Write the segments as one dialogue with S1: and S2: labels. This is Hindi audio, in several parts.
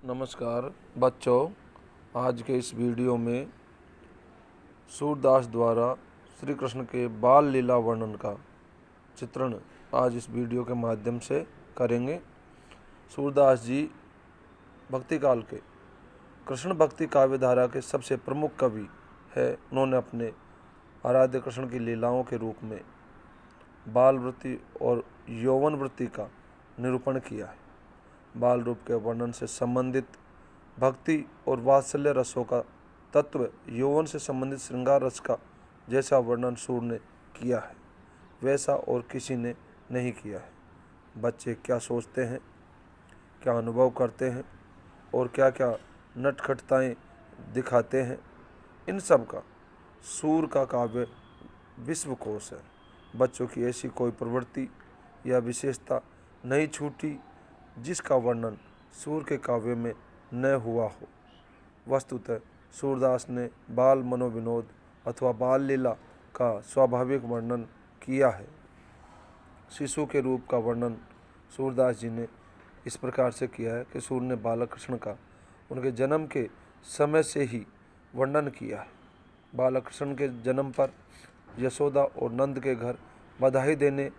S1: नमस्कार बच्चों, आज के इस वीडियो में सूरदास द्वारा श्री कृष्ण के बाल लीला वर्णन का चित्रण आज इस वीडियो के माध्यम से करेंगे। सूरदास जी भक्ति काल के कृष्ण भक्ति काव्य धारा के सबसे प्रमुख कवि है। उन्होंने अपने आराध्य कृष्ण की लीलाओं के रूप में बाल वृत्ति और यौवन वृत्ति का निरूपण किया है। बाल रूप के वर्णन से संबंधित भक्ति और वात्सल्य रसों का तत्व, यौवन से संबंधित श्रृंगार रस का जैसा वर्णन सूर ने किया है वैसा और किसी ने नहीं किया है। बच्चे क्या सोचते हैं, क्या अनुभव करते हैं और क्या क्या नटखटताएँ दिखाते हैं, इन सब का सूर का काव्य विश्वकोश है। बच्चों की ऐसी कोई प्रवृत्ति या विशेषता नहीं छूटी जिसका वर्णन सूर के काव्य में न हुआ हो। वस्तुतः सूरदास ने बाल मनोविनोद अथवा बाल लीला का स्वाभाविक वर्णन किया है। शिशु के रूप का वर्णन सूरदास जी ने इस प्रकार से किया है कि सूर ने बालक कृष्ण का उनके जन्म के समय से ही वर्णन किया है। बालक कृष्ण के जन्म पर यशोदा और नंद के घर बधाई देने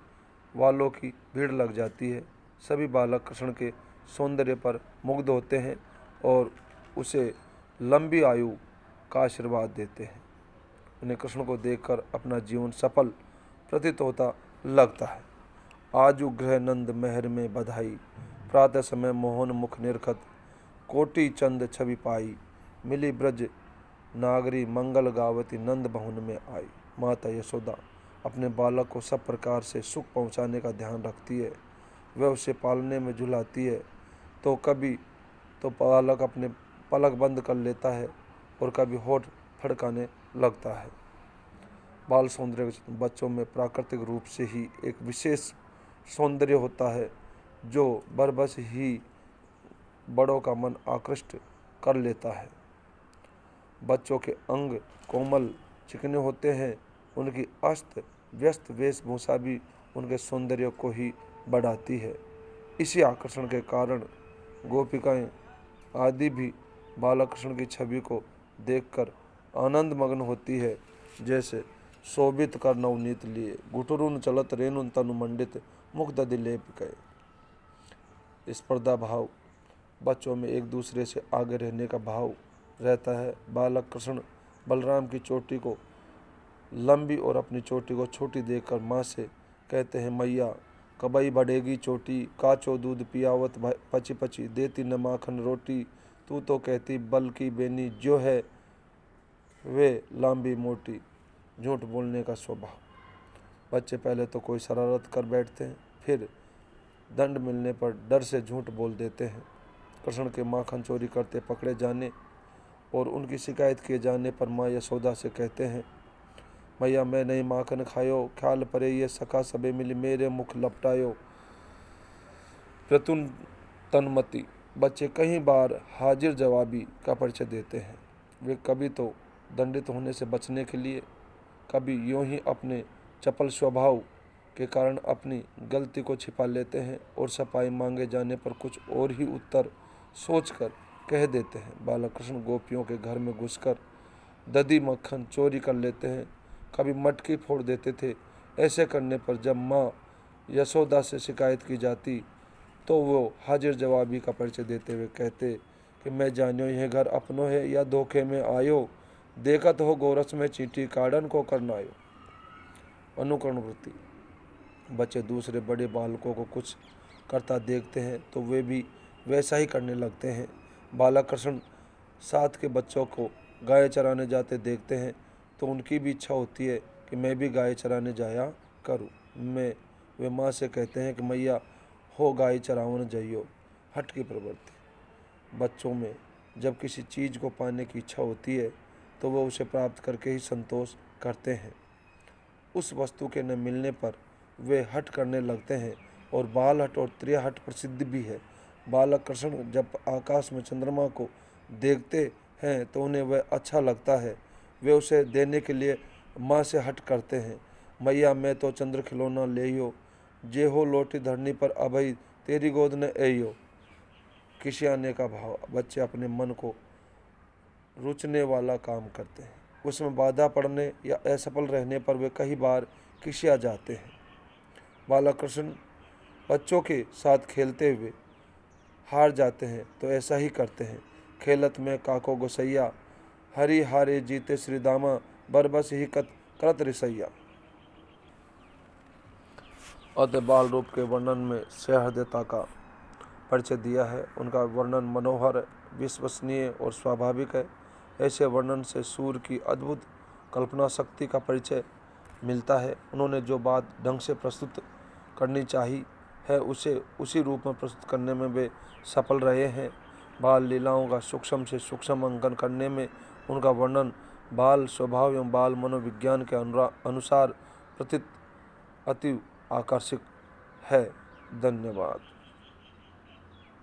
S1: वालों की भीड़ लग जाती है। सभी बालक कृष्ण के सौंदर्य पर मुग्ध होते हैं और उसे लंबी आयु का आशीर्वाद देते हैं। उन्हें कृष्ण को देखकर अपना जीवन सफल प्रतीत होता लगता है। आजु गृह नंद महर में बधाई, प्रातः समय मोहन मुख निरखत, कोटि चंद छवि पाई, मिली ब्रज नागरी मंगल गावती नंद भवन में आई। माता यशोदा अपने बालक को सब प्रकार से सुख पहुंचाने का ध्यान रखती है। वह उसे पालने में झुलाती है तो कभी तो बालक अपने पलक बंद कर लेता है और कभी होठ फड़काने लगता है। बाल सौंदर्य बच्चों में प्राकृतिक रूप से ही एक विशेष सौंदर्य होता है जो बरबस ही बड़ों का मन आकृष्ट कर लेता है। बच्चों के अंग कोमल चिकने होते हैं। उनकी अस्त व्यस्त वेशभूषा भी उनके सौंदर्य को ही बढ़ाती है। इसी आकर्षण के कारण गोपिकाएं आदि भी बालकृष्ण की छवि को देखकर आनंद मग्न होती है। जैसे शोभित कर नवनीत लिए, गुटरुन चलत रेणुन तनु मंडित, मुख दधि लेप गए। स्पर्धा भाव, बच्चों में एक दूसरे से आगे रहने का भाव रहता है। बालक कृष्ण बलराम की चोटी को लंबी और अपनी चोटी को छोटी देखकर माँ से कहते हैं, मैया कबई बढ़ेगी चोटी, काचो दूध पियावत पची पची, देती न माखन रोटी, तू तो कहती बल की बेनी, जो है वे लंबी मोटी। झूठ बोलने का स्वभाव, बच्चे पहले तो कोई शरारत कर बैठते हैं, फिर दंड मिलने पर डर से झूठ बोल देते हैं। कृष्ण के माखन चोरी करते पकड़े जाने और उनकी शिकायत किए जाने पर माँ यशोदा से कहते हैं, मैया मैं नहीं माखन खायो, ख्याल परे ये सखा सबे मिली, मेरे मुख लपटायो प्रतुन तन्मति। बच्चे कई बार हाजिर जवाबी का परिचय देते हैं। वे कभी तो दंडित होने से बचने के लिए, कभी यूं ही अपने चपल स्वभाव के कारण अपनी गलती को छिपा लेते हैं और सफाई मांगे जाने पर कुछ और ही उत्तर सोचकर कह देते हैं। बालक कृष्ण गोपियों के घर में घुसकर दधी मक्खन चोरी कर लेते हैं, कभी मटकी फोड़ देते थे। ऐसे करने पर जब माँ यशोदा से शिकायत की जाती तो वो हाजिर जवाबी का परिचय देते हुए कहते कि मैं जानियो यह घर अपनों है या धोखे में आयो, देखत हो गोरस में चींटी काड़न को करना आयो। अनुकरण वृत्ति, बच्चे दूसरे बड़े बालकों को कुछ करता देखते हैं तो वे भी वैसा ही करने लगते हैं। बालक कृष्ण साथ के बच्चों को गाय चराने जाते देखते हैं तो उनकी भी इच्छा होती है कि मैं भी गाय चराने जाया करूं। वे माँ से कहते हैं कि मैया हो गाय चरावन जाइयो। हट की प्रवृत्ति, बच्चों में जब किसी चीज़ को पाने की इच्छा होती है तो वह उसे प्राप्त करके ही संतोष करते हैं। उस वस्तु के न मिलने पर वे हट करने लगते हैं और बाल हट और त्रिया हट प्रसिद्ध भी है। बालक कृष्ण जब आकाश में चंद्रमा को देखते हैं तो उन्हें वह अच्छा लगता है। वे उसे देने के लिए माँ से हट करते हैं, मैया मैं तो चंद्र खिलौना ले हो, जे हो लोटी धरनी पर अभई, तेरी गोद न एयो। खिसियाने का भाव। बच्चे अपने मन को रुचने वाला काम करते हैं, उसमें बाधा पड़ने या असफल रहने पर वे कई बार खिसिया जाते हैं। बालकृष्ण बच्चों के साथ खेलते हुए हार जाते हैं तो ऐसा ही करते हैं। खेलत में काको गोसैया, हरि हारे जीते श्री दामा, बरबस ही करत रिसैया। अतः बाल रूप के वर्णन में सहृदयता का परिचय दिया है। उनका वर्णन मनोहर, विश्वसनीय और स्वाभाविक है। ऐसे वर्णन से सूर्य की अद्भुत कल्पना शक्ति का परिचय मिलता है। उन्होंने जो बात ढंग से प्रस्तुत करनी चाहिए है उसे उसी रूप में प्रस्तुत करने में वे सफल रहे हैं। बाल लीलाओं का सूक्ष्म से सूक्ष्म अंकन करने में उनका वर्णन बाल स्वभाव एवं बाल मनोविज्ञान के अनुसार प्रतीत अति आकर्षक है। धन्यवाद।